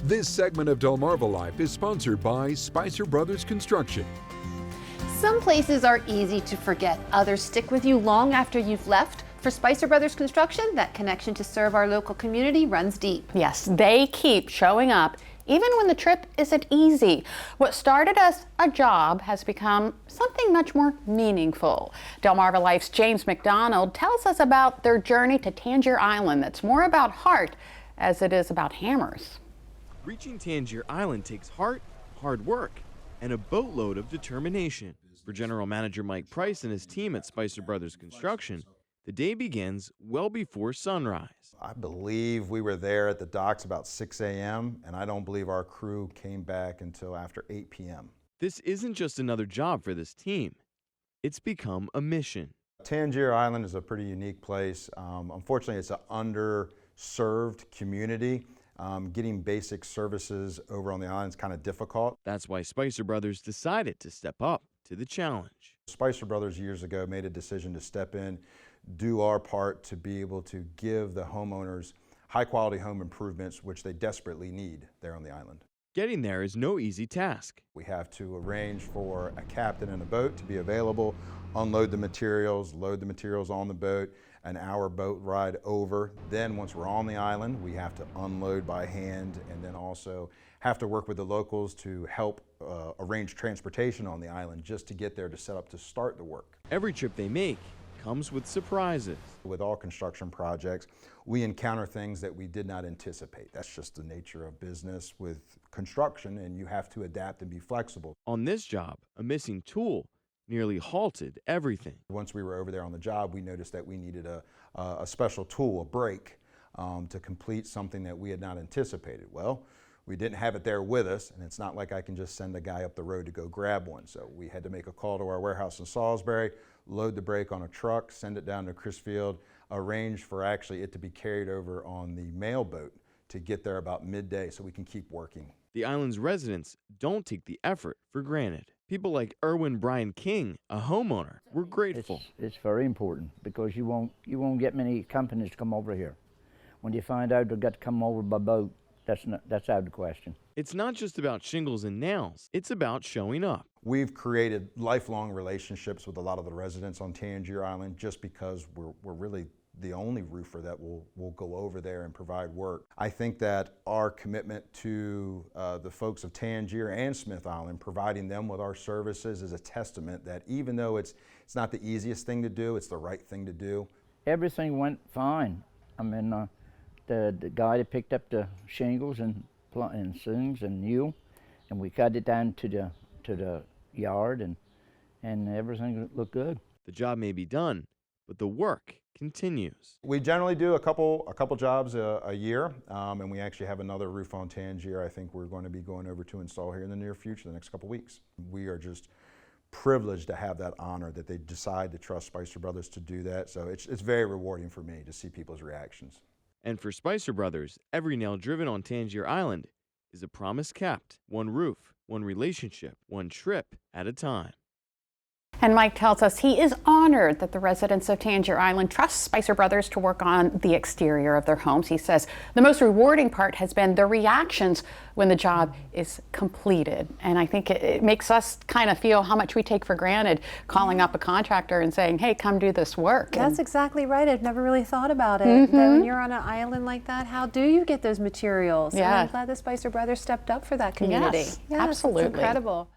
This segment of DelmarvaLife is sponsored by Spicer Brothers Construction. Some places are easy to forget. Others stick with you long after you've left. For Spicer Brothers Construction, that connection to serve our local community runs deep. Yes, they keep showing up even when the trip isn't easy. What started as a job has become something much more meaningful. DelmarvaLife's James McDonald tells us about their journey to Tangier Island that's more about heart as it is about hammers. Reaching Tangier Island takes heart, hard work, and a boatload of determination. For General Manager Mike Price and his team at Spicer Brothers Construction, the day begins well before sunrise. I believe we were there at the docks about 6 a.m., and I don't believe our crew came back until after 8 p.m. This isn't just another job for this team. It's become a mission. Tangier Island is a pretty unique place. Unfortunately, it's an underserved community. Getting basic services over on the island is kind of difficult. That's why Spicer Brothers decided to step up to the challenge. Spicer Brothers years ago made a decision to step in, do our part to be able to give the homeowners high-quality home improvements, which they desperately need there on the island. Getting there is no easy task. We have to arrange for a captain and a boat to be available, unload the materials, load the materials on the boat, an hour boat ride over. Then once we're on the island, we have to unload by hand and then also have to work with the locals to help arrange transportation on the island just to get there to set up to start the work. Every trip they make comes with surprises. With all construction projects, we encounter things that we did not anticipate. That's just the nature of business with construction, and you have to adapt and be flexible. On this job, a missing tool nearly halted everything. Once we were over there on the job, we noticed that we needed a special tool, a brake, to complete something that we had not anticipated. Well, we didn't have it there with us, and it's not like I can just send a guy up the road to go grab one. So we had to make a call to our warehouse in Salisbury, load the brake on a truck, send it down to Chrisfield, arrange for actually it to be carried over on the mail boat to get there about midday so we can keep working. The island's residents don't take the effort for granted. People like Erwin Brian King, a homeowner, were grateful. It's very important because you won't get many companies to come over here. When you find out they've got to come over by boat, that's out of the question. It's not just about shingles and nails, it's about showing up. We've created lifelong relationships with a lot of the residents on Tangier Island just because we're really the only roofer that will go over there and provide work. I think that our commitment to the folks of Tangier and Smith Island, providing them with our services, is a testament that even though it's not the easiest thing to do, it's the right thing to do. Everything went fine. I mean, the guy that picked up the shingles and slings and new, and we cut it down to the yard, and everything looked good. The job may be done, but the work continues. We generally do a couple jobs a year, and we actually have another roof on Tangier I think we're going to be going over to install here in the near future, the next couple weeks. We are just privileged to have that honor that they decide to trust Spicer Brothers to do that, so it's very rewarding for me to see people's reactions. And for Spicer Brothers, every nail driven on Tangier Island is a promise kept. One roof, one relationship, one trip at a time. And Mike tells us he is honored that the residents of Tangier Island trust Spicer Brothers to work on the exterior of their homes. He says the most rewarding part has been the reactions when the job is completed. And I think it makes us kind of feel how much we take for granted calling up a contractor and saying, hey, come do this work. That's exactly right. I've never really thought about it. That when you're on an island like that, how do you get those materials? Yeah. And I'm glad the Spicer Brothers stepped up for that community. Yes, yes, absolutely. It's incredible.